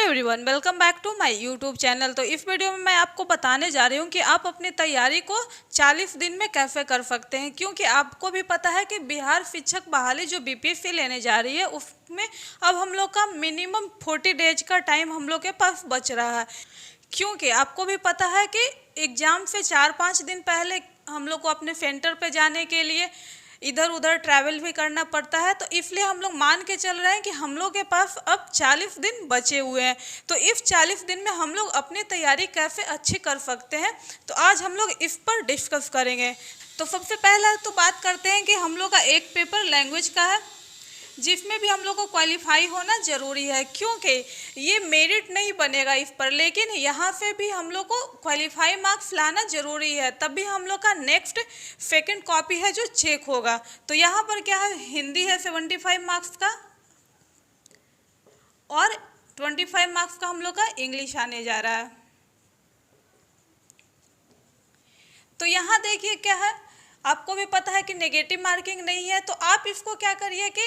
Everyone, welcome back to my YouTube channel. तो इस video में मैं आपको बताने जा रही हूँ कि आप अपनी तैयारी को 40 दिन में कैसे कर सकते हैं, क्योंकि आपको भी पता है कि बिहार शिक्षक बहाली जो बीपीएससी लेने जा रही है उसमें अब हम लोग का मिनिमम 40 डेज का टाइम हम लोग के पास बच रहा है। क्योंकि आपको भी पता है कि एग्ज़ाम से 4-5 दिन पहले हम लोग को अपने सेंटर पे जाने के लिए इधर उधर ट्रैवल भी करना पड़ता है। तो इसलिए हम लोग मान के चल रहे हैं कि हम लोग के पास अब 40 दिन बचे हुए हैं। तो इस 40 दिन में हम लोग अपनी तैयारी कैसे अच्छी कर सकते हैं, तो आज हम लोग इस पर डिस्कस करेंगे। तो सबसे पहला तो बात करते हैं कि हम लोग का एक पेपर लैंग्वेज का है, जिसमें भी हम लोग को क्वालिफाई होना ज़रूरी है, क्योंकि ये मेरिट नहीं बनेगा इस पर, लेकिन यहाँ से भी हम लोग को क्वालिफाई मार्क्स लाना ज़रूरी है, तभी हम लोग का नेक्स्ट सेकंड कॉपी है जो चेक होगा। तो यहाँ पर क्या है, हिंदी है 75 मार्क्स का और 25 मार्क्स का हम लोग का इंग्लिश आने जा रहा है। तो यहाँ देखिए क्या है, आपको भी पता है कि नेगेटिव मार्किंग नहीं है, तो आप इसको क्या करिए कि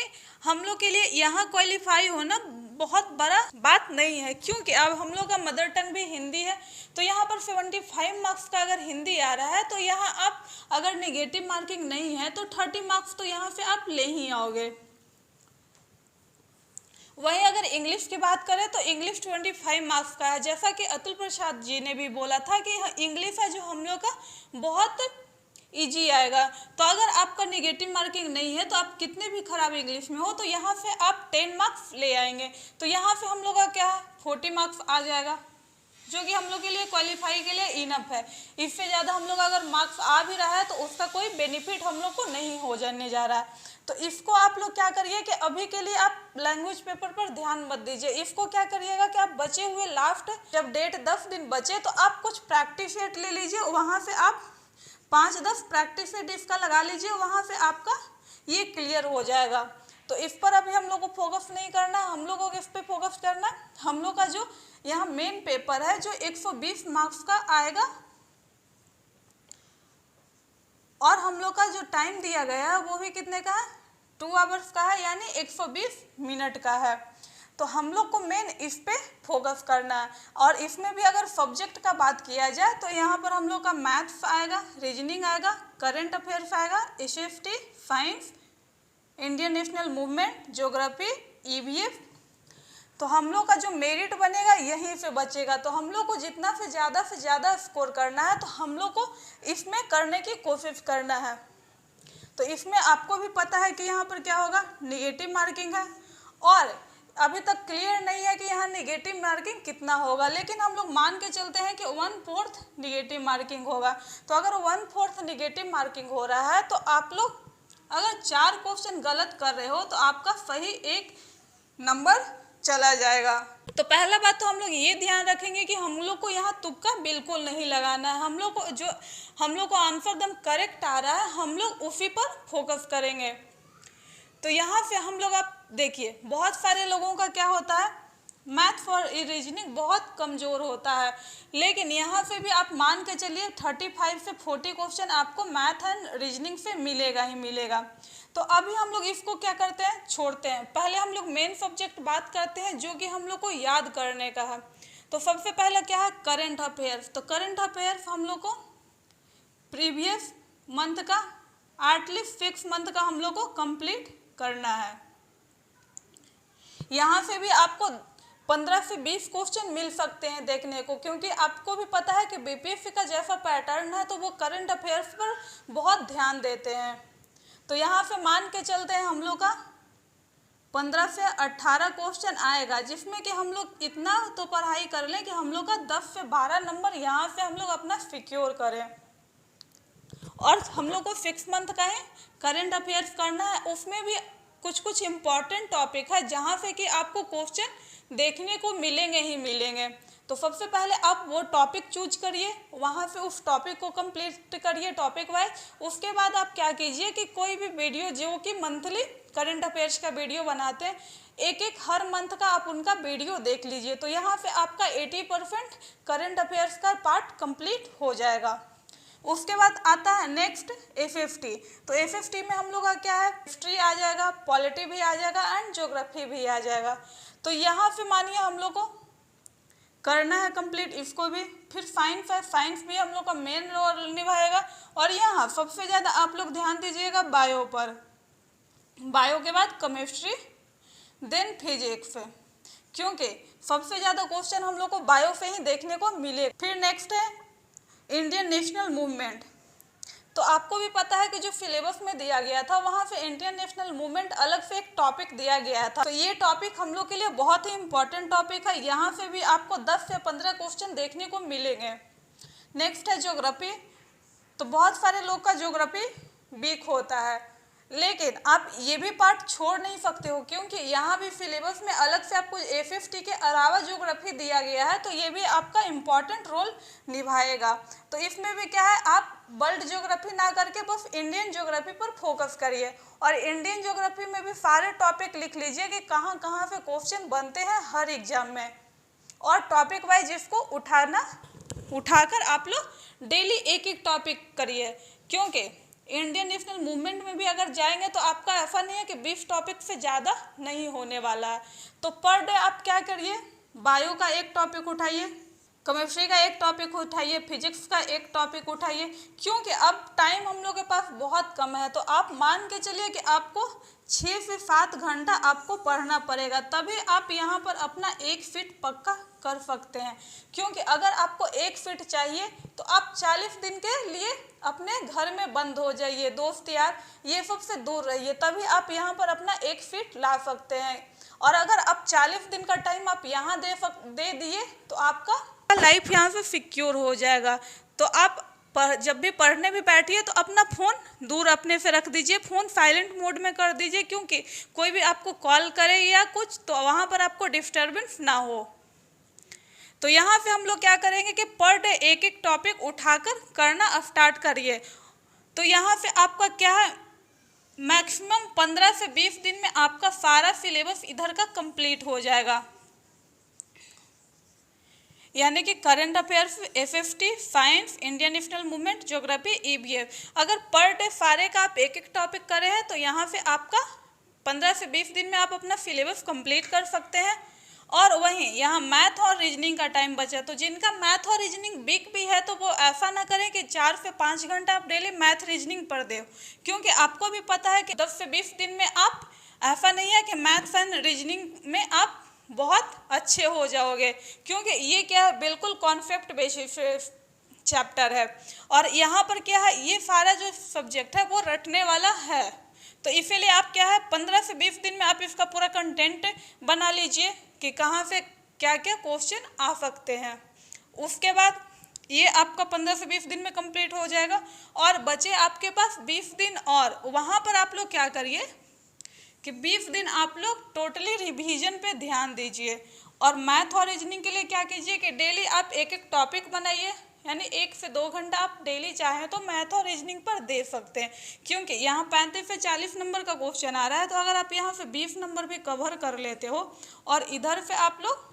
हम लोग के लिए यहाँ क्वालिफाई होना बहुत बड़ा बात नहीं है, क्योंकि अब हम लोग का मदर टंग भी हिंदी है। तो यहाँ पर 75 मार्क्स का अगर हिंदी आ रहा है, तो यहाँ आप अगर नेगेटिव मार्किंग नहीं है तो 30 मार्क्स तो यहाँ से आप ले ही आओगे। वहीं अगर इंग्लिश की बात करें तो इंग्लिश 25 मार्क्स का है, जैसा कि अतुल प्रसाद जी ने भी बोला था कि इंग्लिश है जो हम लोग का बहुत इजी आएगा। तो अगर आपका नेगेटिव मार्किंग नहीं है तो आप कितने भी खराब इंग्लिश में हो तो यहाँ से आप 10 मार्क्स ले आएंगे। तो यहाँ से हम लोग का क्या है, 40 मार्क्स आ जाएगा, जो कि हम लोग के लिए क्वालिफाई के लिए इनफ है। इससे ज़्यादा हम लोग अगर मार्क्स आ भी रहा है तो उसका कोई बेनिफिट हम लोग को नहीं हो जाने जा रहा है। तो इसको आप लोग क्या करिए कि अभी के लिए आप लैंग्वेज पेपर पर ध्यान मत दीजिए। इसको क्या करिएगा कि आप बचे हुए लास्ट जब डेट 10 दिन बचे तो आप कुछ प्रैक्टिस सेट ले लीजिए, वहाँ से आप 5-10 प्रैक्टिस सेट इसका लगा लीजिए, वहाँ से आपका ये क्लियर हो जाएगा। तो इस पर अभी हम लोग को फोकस नहीं करना, हम लोगों को इस पर फोकस करना। हम लोग का जो यहाँ मेन पेपर है जो 120 मार्क्स का आएगा और हम लोग का जो टाइम दिया गया है वो भी कितने का है, 2 आवर्स का है, यानी 120 मिनट का है। तो हम लोग को मेन इस पे फोकस करना है। और इसमें भी अगर सब्जेक्ट का बात किया जाए तो यहाँ पर हम लोग का मैथ्स आएगा, रीजनिंग आएगा, करंट अफेयर्स आएगा, SST, science, Indian national movement, geography, EVS. तो हम लोग का जो मेरिट बनेगा यहीं से बचेगा। तो हम लोग को जितना से ज़्यादा स्कोर करना है तो हम लोग को इसमें करने की कोशिश करना है। तो इसमें आपको भी पता है कि यहाँ पर क्या होगा, निगेटिव मार्किंग है, और अभी तक क्लियर नहीं है कि यहाँ निगेटिव मार्किंग कितना होगा, लेकिन हम लोग मान के चलते हैं कि 1/4 निगेटिव मार्किंग होगा। तो अगर 1/4 निगेटिव मार्किंग हो रहा है तो आप लोग अगर 4 क्वेश्चन गलत कर रहे हो तो आपका सही 1 नंबर चला जाएगा। तो पहला बात तो हम लोग ये ध्यान रखेंगे कि हम लोग को यहाँ तुक्का बिल्कुल नहीं लगाना है। हम लोग को जो हम लोग को आंसर दम करेक्ट आ रहा है हम लोग उसी पर फोकस करेंगे। तो यहाँ से हम लोग आप देखिए, बहुत सारे लोगों का क्या होता है, मैथ्स और रीजनिंग बहुत कमज़ोर होता है, लेकिन यहाँ से भी आप मान के चलिए 35 से 40 क्वेश्चन आपको मैथ एंड रीजनिंग से मिलेगा ही मिलेगा। तो अभी हम लोग इसको क्या करते हैं, छोड़ते हैं। पहले हम लोग मेन सब्जेक्ट बात करते हैं जो कि हम लोग को याद करने का है। तो सबसे पहले क्या है, करंट अफेयर्स। तो करंट अफेयर्स हम लोग को प्रीवियस मंथ का एटलीस्ट 6 मंथ का हम लोग को कंप्लीट करना है। यहाँ से भी आपको 15 से 20 क्वेश्चन मिल सकते हैं देखने को, क्योंकि आपको भी पता है कि बीपीएससी का जैसा पैटर्न है तो वो करंट अफेयर्स पर बहुत ध्यान देते हैं। तो यहाँ से मान के चलते हैं हम लोग का 15 से 18 क्वेश्चन आएगा, जिसमें कि हम लोग इतना तो पढ़ाई कर लें कि हम लोग का 10 से 12 नंबर यहाँ से हम लोग अपना सिक्योर करें। और हम लोग को 6 मंथ का है करंट अफेयर्स करना है, उसमें भी कुछ इम्पॉर्टेंट टॉपिक है जहाँ से कि आपको क्वेश्चन देखने को मिलेंगे ही मिलेंगे। तो सबसे पहले आप वो टॉपिक चूज करिए, वहाँ से उस टॉपिक को कंप्लीट करिए टॉपिक वाइज। उसके बाद आप क्या कीजिए कि कोई भी वीडियो जो कि मंथली करंट अफेयर्स का वीडियो बनाते हैं, एक हर मंथ का आप उनका वीडियो देख लीजिए। तो यहाँ से आपका 80% करंट अफेयर्स का पार्ट कंप्लीट हो जाएगा। उसके बाद आता है नेक्स्ट एसएसटी। तो एसएसटी में हम लोग का क्या है, हिस्ट्री आ जाएगा, पॉलिटी भी आ जाएगा एंड ज्योग्राफी भी आ जाएगा। तो यहाँ से मानिए हम लोग को करना है कंप्लीट इसको भी। फिर साइंस भी हम लोग का मेन रोल निभाएगा। और यहाँ सबसे ज़्यादा आप लोग ध्यान दीजिएगा बायो पर, बायो के बाद केमिस्ट्री, देन फिजिक्स, क्योंकि सबसे ज़्यादा क्वेश्चन हम लोग को बायो से ही देखने को मिले। फिर नेक्स्ट है इंडियन नेशनल मूवमेंट। तो आपको भी पता है कि जो सिलेबस में दिया गया था वहाँ से इंडियन नेशनल मूवमेंट अलग से एक टॉपिक दिया गया था। तो ये टॉपिक हम लोग के लिए बहुत ही इंपॉर्टेंट टॉपिक है, यहाँ से भी आपको 10 से 15 क्वेश्चन देखने को मिलेंगे। नेक्स्ट है ज्योग्राफी। तो बहुत सारे लोग का ज्योग्राफी वीक होता है, लेकिन आप ये भी पार्ट छोड़ नहीं सकते हो, क्योंकि यहाँ भी सिलेबस में अलग से आपको एफएफटी के अलावा ज्योग्राफी दिया गया है, तो ये भी आपका इम्पॉर्टेंट रोल निभाएगा। तो इसमें भी क्या है, आप वर्ल्ड ज्योग्राफी ना करके बस इंडियन ज्योग्राफी पर फोकस करिए। और इंडियन ज्योग्राफी में भी सारे टॉपिक लिख लीजिए कि कहाँ कहाँ से क्वेश्चन बनते हैं हर एग्जाम में, और टॉपिक वाइज इसको उठाकर आप लोग डेली एक एक टॉपिक करिए। क्योंकि इंडियन नेशनल मूवमेंट में भी अगर जाएंगे तो आपका ऐसा नहीं है कि 20 टॉपिक से ज़्यादा नहीं होने वाला है। तो पर डे आप क्या करिए, बायो का एक टॉपिक उठाइए, केमिस्ट्री का एक टॉपिक उठाइए, फिजिक्स का एक टॉपिक उठाइए, क्योंकि अब टाइम हम लोग के पास बहुत कम है। तो आप मान के चलिए कि आपको 6 से 7 घंटा आपको पढ़ना पड़ेगा, तभी आप यहाँ पर अपना 1 फीट पक्का कर सकते हैं। क्योंकि अगर आपको 1 फीट चाहिए तो आप 40 दिन के लिए अपने घर में बंद हो जाइए, दोस्त यार ये सब से दूर रहिए, तभी आप यहाँ पर अपना 1 फीट ला सकते हैं। और अगर आप 40 दिन का टाइम आप यहाँ दे दिए तो आपका लाइफ यहाँ से सिक्योर हो जाएगा। तो आप जब भी पढ़ने भी बैठिए तो अपना फ़ोन दूर अपने से रख दीजिए, फ़ोन साइलेंट मोड में कर दीजिए, क्योंकि कोई भी आपको कॉल करे या कुछ तो वहाँ पर आपको डिस्टर्बेंस ना हो। तो यहाँ से हम लोग क्या करेंगे कि पर डे एक एक टॉपिक उठाकर करना स्टार्ट करिए। तो यहाँ से आपका क्या है, मैक्सिमम 15 से 20 दिन में आपका सारा सिलेबस इधर का कंप्लीट हो जाएगा। यानी कि current affairs, FFT, science, Indian national movement, geography, EVS, अगर पर डे सारे का आप एक एक टॉपिक कर रहे हैं तो यहाँ से आपका 15 से 20 दिन में आप अपना सिलेबस कंप्लीट कर सकते हैं। और वहीं यहाँ मैथ और रीजनिंग का टाइम बचा, तो जिनका मैथ और रीजनिंग वीक भी है तो वो ऐसा ना करें कि 4 से 5 घंटा आप डेली मैथ रीजनिंग पढ़ दें, क्योंकि आपको भी पता है कि 10 से 20 दिन में आप, ऐसा नहीं है कि मैथ्स एंड रीजनिंग में आप बहुत अच्छे हो जाओगे, क्योंकि ये क्या है, बिल्कुल कॉन्सेप्ट बेसिस चैप्टर है। और यहाँ पर क्या है, ये सारा जो सब्जेक्ट है वो रटने वाला है। तो इसीलिए आप क्या है 15 से 20 दिन में आप इसका पूरा कंटेंट बना लीजिए कि कहाँ से क्या क्या क्वेश्चन आ सकते हैं। उसके बाद ये आपका 15 से 20 दिन में कंप्लीट हो जाएगा। और बचे आपके पास 20 दिन, और वहाँ पर आप लोग क्या करिए कि 20 दिन आप लोग टोटली रिवीजन पे ध्यान दीजिए। और मैथ और रीजनिंग के लिए क्या कीजिए कि डेली आप एक एक टॉपिक बनाइए, यानी 1 से 2 घंटा आप डेली चाहें तो मैथ और रीजनिंग पर दे सकते हैं, क्योंकि यहाँ 35 से 40 नंबर का क्वेश्चन आ रहा है। तो अगर आप यहाँ से 20 नंबर भी कवर कर लेते हो, और इधर से आप लोग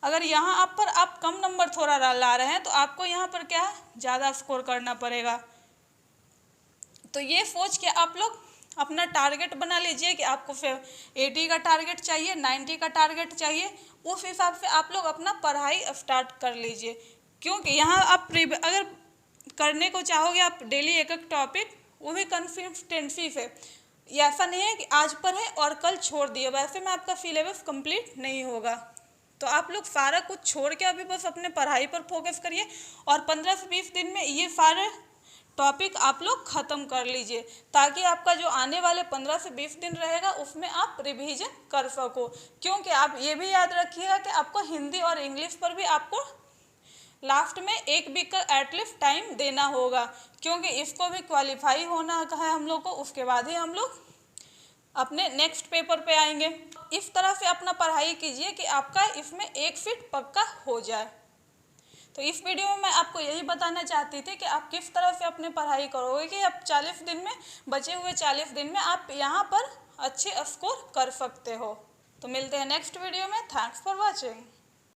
अगर यहाँ आप पर आप कम नंबर थोड़ा ला रहे हैं तो आपको यहाँ पर क्या है ज़्यादा स्कोर करना पड़ेगा। तो ये सोच के आप लोग अपना टारगेट बना लीजिए कि आपको 80 का टारगेट चाहिए, 90 का टारगेट चाहिए, उस हिसाब से आप लोग अपना पढ़ाई स्टार्ट कर लीजिए। क्योंकि यहाँ आप अगर करने को चाहोगे आप डेली एक एक टॉपिक, वो भी कंसिस्टेंसी से, ऐसा नहीं है कि आज पढ़े और कल छोड़ दिए, वैसे में आपका सिलेबस कंप्लीट नहीं होगा। तो आप लोग सारा कुछ छोड़ के अभी बस अपने पढ़ाई पर फोकस करिए, और 15 से 20 दिन में ये सारे टॉपिक आप लोग ख़त्म कर लीजिए, ताकि आपका जो आने वाले 15 से 20 दिन रहेगा उसमें आप रिवीजन कर सको। क्योंकि आप ये भी याद रखिएगा कि आपको हिंदी और इंग्लिश पर भी आपको लास्ट में 1 वीक का एटलीस्ट टाइम देना होगा, क्योंकि इसको भी क्वालिफाई होना है हम लोग को, उसके बाद ही हम लोग अपने नेक्स्ट पेपर पे आएंगे। इस तरह से अपना पढ़ाई कीजिए कि आपका इसमें 1 फीट पक्का हो जाए। तो इस वीडियो में मैं आपको यही बताना चाहती थी कि आप किस तरह से अपनी पढ़ाई करोगे कि आप 40 दिन में, बचे हुए 40 दिन में आप यहाँ पर अच्छे स्कोर कर सकते हो। तो मिलते हैं नेक्स्ट वीडियो में। Thanks for watching.